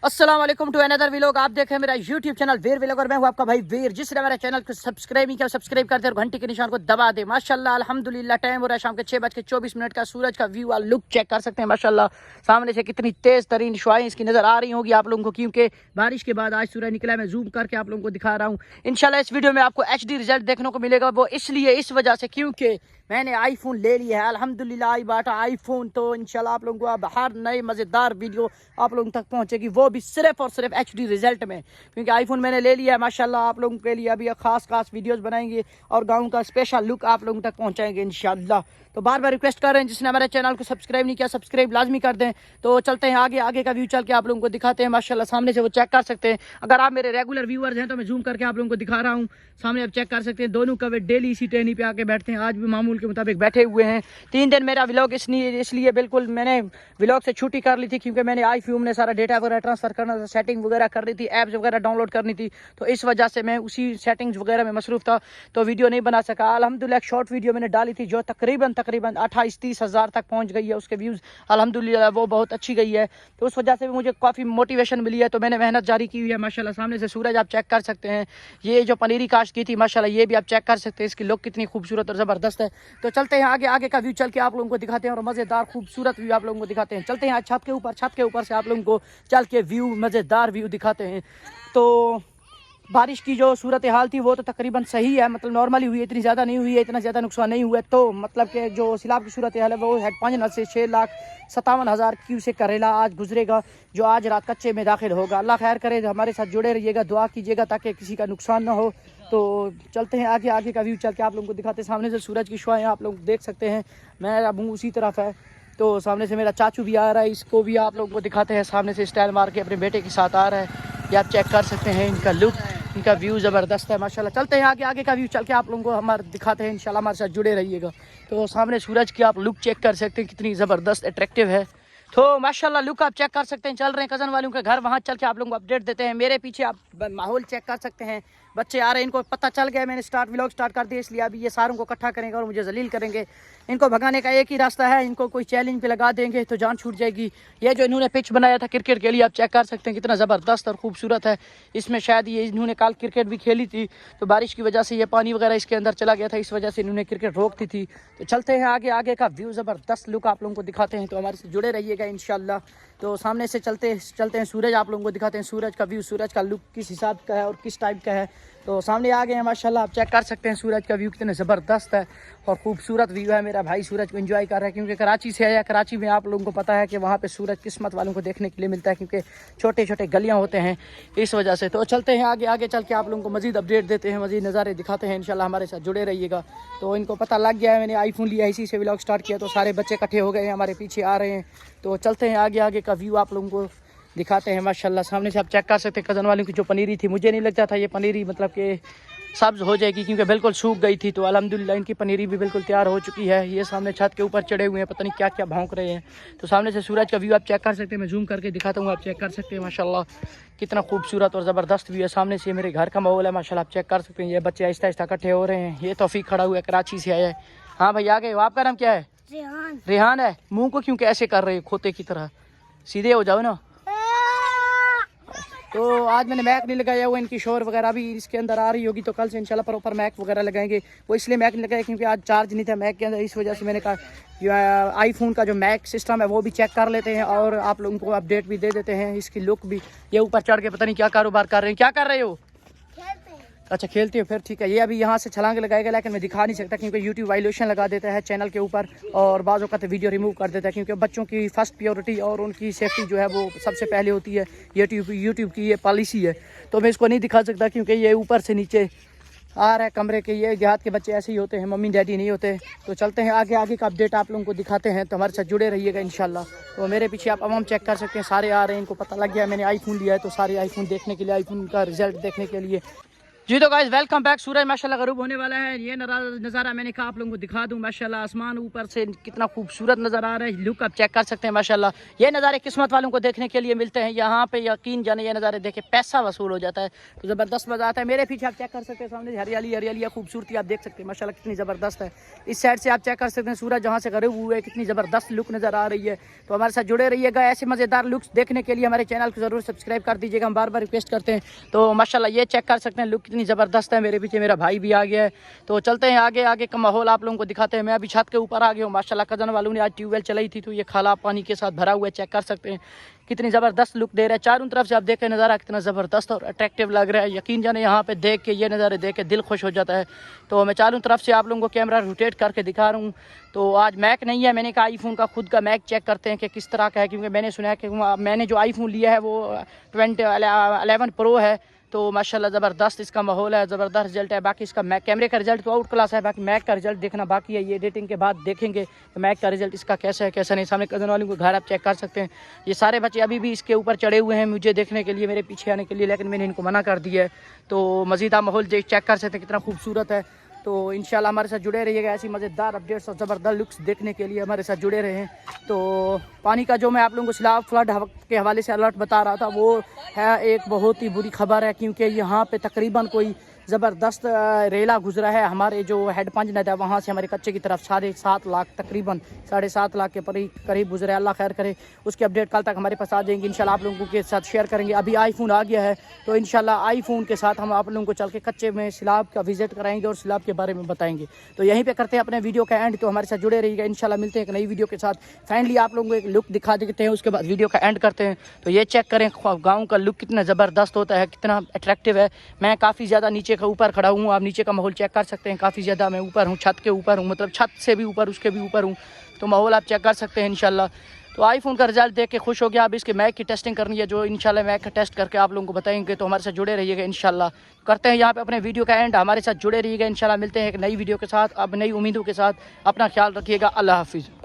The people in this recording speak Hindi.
अस्सलाम वालेकुम टू अनदर व्लॉग। आप देख रहे हैं मेरा यूट्यूब चैनल वीर व्लॉगर। मैं हूं आपका भाई वीर। जिसने मेरा चैनल को सब्सक्राइब नहीं किया सब्सक्राइब कर दे और घंटी के निशान को दबा दे। माशाल्लाह अल्हम्दुलिल्लाह टाइम हो रहा है शाम के 6:24 का। सूरज का व्यू और लुक चेक कर सकते हैं। माशाल्लाह सामने से कितनी तेज तरीन शुआएं इसकी नजर आ रही होगी आप लोगों को, क्योंकि बारिश के बाद आज सूरज निकला है। मैं जूम करके आप लोगों को दिखा रहा हूँ। इंशाल्लाह इस वीडियो में आपको HD रिजल्ट देखने को मिलेगा। वो इसलिए इस वजह से क्योंकि मैंने आईफोन ले लिया है। अल्हम्दुलिल्लाह आई बाटा आईफोन। तो इंशाल्लाह आप लोगों को अब हर नई मज़ेदार वीडियो आप लोगों तक पहुंचेगी, वो भी सिर्फ और सिर्फ HD रिजल्ट में, क्योंकि आईफोन मैंने ले लिया है। माशाल्लाह आप लोगों के लिए अभी खास वीडियोस बनाएंगे और गाँव का स्पेशल लुक आप लोगों तक पहुंचाएंगे इंशाल्लाह। तो बार बार रिक्वेस्ट कर रहे हैं जिसने हमारे चैनल को सब्सक्राइब नहीं किया सब्सक्राइब लाजमी कर दें। तो चलते हैं आगे का व्यू चल के आप लोगों को दिखाते हैं। माशाल्लाह सामने से वो चेक कर सकते हैं। अगर आप मेरे रेगुलर व्यूअर्स हैं तो मैं जूम करके आप लोगों को दिखा रहा हूँ। सामने आप चेक कर सकते हैं। दोनों कवे डेली इसी टहनी पे आके बैठते हैं। आज भी मामूल के मुताबिक बैठे हुए हैं। 3 दिन मेरा व्लॉग इसलिए बिल्कुल मैंने व्लॉग से छुट्टी कर ली थी, क्योंकि मैंने आईफोन में सारा डेटा वगैरह ट्रांसफर करना था, सेटिंग वगैरह करनी थी, ऐप्स वगैरह डाउनलोड करनी थी। तो इस वजह से मैं उसी सेटिंग्स वगैरह में मसरूफ था, तो वीडियो नहीं बना सका। अल्हम्दुलिल्लाह एक शॉर्ट वीडियो मैंने डाली थी जो तकरीबन 28-30 हज़ार तक पहुंच गई है। उसके व्यूज़ अल्हम्दुलिल्लाह वो बहुत अच्छी गई है। तो उस वजह से भी मुझे काफ़ी मोटिवेशन मिली है। तो मैंने मेहनत जारी की हुई है। माशाल्लाह सामने से सूरज आप चेक कर सकते हैं। ये जो पनीरी काश्त की थी माशाल्लाह ये भी आप चेक कर सकते हैं। इसकी लुक कितनी खूबसूरत और ज़बरदस्त है। तो चलते हैं आगे का व्यू चल के आप लोगों को दिखाते हैं और मज़ेदार खूबसूरत व्यू आप लोगों को दिखाते हैं। चलते हैं आज छत के ऊपर से आप लोगों को चल के व्यू मज़ेदार व्यू दिखाते हैं। तो बारिश की जो सूरत हाल थी वो तो तकरीबन सही है, मतलब नॉर्मली हुई है, इतनी ज़्यादा नहीं हुई है, इतना ज़्यादा नुकसान नहीं हुआ है। तो मतलब कि जो सैलाब की सूरत हाल है वो है 5 से 6,57,000 क्यूसेक करेला आज गुजरेगा, जो आज रात कच्चे में दाखिल होगा। अल्लाह खैर करे। हमारे साथ जुड़े रहिएगा, दुआ कीजिएगा ताकि किसी का नुकसान ना हो। तो चलते हैं आगे का व्यू चल के आप लोगों को दिखाते हैं। सामने से सूरज की शुआएं आप लोग देख सकते हैं। मेरा मुँह उसी तरफ है, तो सामने से मेरा चाचू भी आ रहा है, इसको भी आप लोगों को दिखाते हैं। सामने से स्टाइल मार के अपने बेटे के साथ आ रहा है। ये आप चेक कर सकते हैं। इनका लुक, इनका व्यू ज़बरदस्त है माशाल्लाह। चलते हैं आगे का व्यू चल के आप लोगों को हमारे दिखाते हैं। इंशाल्लाह हमारे साथ जुड़े रहिएगा। तो सामने सूरज की आप लुक चेक कर सकते हैं, कितनी ज़बरदस्त अट्रैक्टिव है। तो माशाल्लाह लुक आप चेक कर सकते हैं। चल रहे हैं कज़न वालों के घर, वहाँ चल के आप लोगों को अपडेट देते हैं। मेरे पीछे आप माहौल चेक कर सकते हैं। बच्चे आ रहे हैं, इनको पता चल गया मैंने व्लॉग स्टार्ट कर दिया, इसलिए अभी ये सारों को इकट्ठा करेंगे और मुझे जलील करेंगे। इनको भगाने का एक ही रास्ता है, इनको कोई चैलेंज पे लगा देंगे तो जान छूट जाएगी। ये जो इन्होंने पिच बनाया था क्रिकेट के लिए आप चेक कर सकते हैं, कितना ज़बरदस्त और खूबसूरत है। इसमें शायद ये इन्होंने कल क्रिकेट भी खेली थी, तो बारिश की वजह से ये पानी वगैरह इसके अंदर चला गया था, इस वजह से इन्होंने क्रिकेट रोक दी थी। तो चलते हैं आगे का व्यू ज़बरदस्त लुक आप लोगों को दिखाते हैं। तो हमारे से जुड़े रहिएगा इंशाल्लाह। तो सामने से चलते हैं सूरज आप लोगों को दिखाते हैं। सूरज का व्यू, सूरज का लुक किस हिसाब का है और किस टाइप का है। तो सामने आ गए हैं माशाल्लाह, आप चेक कर सकते हैं सूरज का व्यू कितने ज़बरदस्त है और खूबसूरत व्यू है। मेरा भाई सूरज को एंजॉय कर रहा है, क्योंकि कराची से आया। कराची में आप लोगों को पता है कि वहाँ पे सूरज किस्मत वालों को देखने के लिए मिलता है, क्योंकि छोटे छोटे गलियाँ होते हैं इस वजह से। तो चलते हैं आगे चल के आप लोगों को मज़ीद अपडेट देते हैं, मज़ीद नज़ारे दिखाते हैं इंशाल्लाह। हमारे साथ जुड़े रहिएगा। तो इनको पता लग गया है मैंने आईफोन लिया, इसी से व्लॉग स्टार्ट किया। तो सारे बच्चे इकट्ठे हो गए हैं, हमारे पीछे आ रहे हैं। तो चलते हैं आगे का व्यू आप लोगों को दिखाते हैं माशाल्लाह। सामने से आप चेक कर सकते हैं कज़न वालों की जो पनीरी थी। मुझे नहीं लगता था ये पनीरी मतलब कि सब्ज़ हो जाएगी, क्योंकि बिल्कुल सूख गई थी। तो अल्हम्दुलिल्लाह इनकी पनीरी भी बिल्कुल तैयार हो चुकी है। ये सामने छत के ऊपर चढ़े हुए हैं, पता नहीं क्या क्या भौंक रहे हैं। तो सामने से सूरज का व्यू आप चेक कर सकते हैं। मैं जूम करके दिखाता हूँ, आप चेक कर सकते हैं माशाल्लाह कितना खूबसूरत और ज़बरदस्त व्यू है। सामने से मेरे घर का माहौल है माशाल्लाह, आप चेक कर सकते हैं। ये बच्चे आहिस्ता आहिस्ता इकट्ठे हो रहे हैं। ये तौफीक खड़ा हुआ है, कराची से आया है। हाँ भाई आ गए। आपका नाम क्या है? रेहान है। मुँह को क्यों कैसे कर रहे हो खोते की तरह? सीधे हो जाओ ना। तो आज मैंने मैक नहीं लगाया हुआ, इनकी शोर वगैरह भी इसके अंदर आ रही होगी। तो कल से इंशाल्लाह प्रॉपर मैक वगैरह लगाएंगे। वो इसलिए मैक नहीं लगाया क्योंकि आज चार्ज नहीं था मैक के अंदर, इस वजह से मैंने कहा आईफोन का जो मैक सिस्टम है वो भी चेक कर लेते हैं और आप लोगों को अपडेट भी दे देते हैं। इसकी लुक भी, ये ऊपर चढ़ के पता नहीं क्या कारोबार कर रहे हैं। क्या कर रहे हो? अच्छा खेलते हो, फिर ठीक है। ये अभी यहाँ से छलांग लगाएगा, लेकिन मैं दिखा नहीं सकता क्योंकि यूट्यूब वाइलेशन लगा देता है चैनल के ऊपर और बाज़ औक़ात वीडियो रिमूव कर देता है, क्योंकि बच्चों की फर्स्ट प्रायोरिटी और उनकी सेफ्टी जो है वो सबसे पहले होती है। यूट्यूब की ये पॉलिसी है। तो मैं इसको नहीं दिखा सकता क्योंकि ये ऊपर से नीचे आ रहा है कमरे के। ये देहात के बच्चे ऐसे ही होते हैं, मम्मी डैडी नहीं होते। तो चलते हैं आगे का अपडेट आप लोगों को दिखाते हैं। तो हमारे साथ जुड़े रहिएगा इंशाल्लाह। तो मेरे पीछे आप अवाम चेक कर सकते हैं, सारे आ रहे हैं। इनको पता लग गया मैंने आईफोन लिया है, तो सारे आईफोन देखने के लिए, आईफोन का रिजल्ट देखने के लिए जी तो गाइस वेलकम बैक। सूरज माशाल्लाह गरूब होने वाला है। ये नज़ारा मैंने कहा आप लोगों को दिखा दूं। माशाल्लाह आसमान ऊपर से कितना खूबसूरत नज़र आ रहा है। लुक आप चेक कर सकते हैं। माशाल्लाह ये नज़ारे किस्मत वालों को देखने के लिए मिलते हैं। यहाँ पे यकीन जाने ये नज़ारे देखे पैसा वसूल हो जाता है, तो ज़बरदस्त मज़ा आता है। मेरे पीछे आप चेक कर सकते हैं, सामने हरियाली हरियाली खूबसूरती आप देख सकते हैं। माशाल्लाह कितनी ज़बरदस्त है। इस साइड से आप चेक कर सकते हैं सूरज जहाँ से गरूब हुए कितनी ज़बरदस्त लुक नज़र आ रही है। तो हमारे साथ जुड़े रहिएगा। ऐसे मज़ेदार लुक्स देखने के लिए हमारे चैनल को ज़रूर सब्सक्राइब कर दीजिएगा, हम बार बार रिक्वेस्ट करते हैं। तो माशाल्लाह ये चेक कर सकते हैं लुक कितनी ज़बरदस्त है। मेरे पीछे मेरा भाई भी आ गया है, तो चलते हैं आगे आगे का माहौल आप लोगों को दिखाते हैं। मैं अभी छत के ऊपर आ गया हूँ। माशाल्लाह कज़न वालों ने आज ट्यूबवेल चलाई थी, तो ये खाला पानी के साथ भरा हुआ है। चेक कर सकते हैं कितनी ज़बरदस्त लुक दे रहा है। चारों तरफ से आप देखें नज़ारा कितना ज़बरदस्त और अट्रैक्टिव लग रहा है। यकीन जाने यहाँ पे देख के ये नज़ारे देख के दिल खुश हो जाता है। तो मैं चारों तरफ से आप लोगों को कैमरा रोटेट करके दिखा रहा हूँ। तो आज मैक नहीं है, मैंने कहा आईफोन का खुद का मैक चेक करते हैं कि किस तरह का है, क्योंकि मैंने सुना है कि मैंने जो आईफोन लिया है वो 11 प्रो है। तो माशाल्लाह ज़बरदस्त इसका माहौल है, ज़बरदस्त रिजल्ट है। बाकी इसका मैक कैमरे का रिजल्ट तो आउट क्लास है, बाकी मैक का रिजल्ट देखना बाकी है। ये एडिटिंग के बाद देखेंगे कि मैक का रिजल्ट इसका कैसा है कैसा नहीं। सामने कज़न वालों को घर आप चेक कर सकते हैं। ये सारे बच्चे अभी भी इसके ऊपर चढ़े हुए हैं मुझे देखने के लिए, मेरे पीछे आने के लिए, लेकिन मैंने इनको मना कर दिया है। तो मज़ीद आप माहौल चेक कर सकते हैं कितना खूबसूरत है। तो इंशाल्लाह हमारे साथ जुड़े रहिएगा। ऐसी मज़ेदार अपडेट्स और ज़बरदस्त लुक्स देखने के लिए हमारे साथ जुड़े रहें। तो पानी का जो मैं आप लोगों को सैलाब फ्लड के हवाले से अलर्ट बता रहा था, वो है एक बहुत ही बुरी खबर है, क्योंकि यहाँ पे तकरीबन कोई ज़बरदस्त रेला गुजरा है। हमारे जो हेड पंच नद है वहाँ से हमारे कच्चे की तरफ 7.5 लाख तकरीबन 7.5 लाख के करीब गुजरे। अल्लाह खैर करे, उसकी अपडेट कल तक हमारे पास आ जाएंगी। इंशाल्लाह आप लोगों के साथ शेयर करेंगे। अभी आईफोन आ गया है, तो इंशाल्लाह आईफोन के साथ हम आप लोगों को चल के कच्चे में सैलाब का विजिट कराएंगे और सैलाब के बारे में बताएंगे। तो यहीं पर करते हैं अपने वीडियो का एंड। तो हमारे साथ जुड़े रहिएगा। इंशाल्लाह मिलते हैं एक नई वीडियो के साथ। फाइनली आप लोगों को एक लुक दिखा देते हैं, उसके बाद वीडियो का एंड करते हैं। तो ये चेक करें गाँव का लुक कितना ज़बरदस्त होता है, कितना अट्रैक्टिव है। मैं काफ़ी ज़्यादा नीचे का ऊपर खड़ा हूँ, आप नीचे का माहौल चेक कर सकते हैं। काफ़ी ज़्यादा मैं ऊपर हूँ, छत के ऊपर हूँ, मतलब छत से भी ऊपर उसके भी ऊपर हूँ। तो माहौल आप चेक कर सकते हैं इंशाल्लाह। तो आईफोन का रिजल्ट देख के खुश हो गया। अब इसके मैक की टेस्टिंग करनी है, जो इंशाल्लाह मैक का टेस्ट करके आप लोगों को बताएंगे। तो हमारे साथ जुड़े रहिएगा। इंशाल्लाह करते हैं यहाँ पे अपने वीडियो का एंड। हमारे साथ जुड़े रहिएगा। इंशाल्लाह मिलते हैं एक नई वीडियो के साथ, अब नई उम्मीदों के साथ। अपना ख्याल रखिएगा। अल्लाह हाफिज़।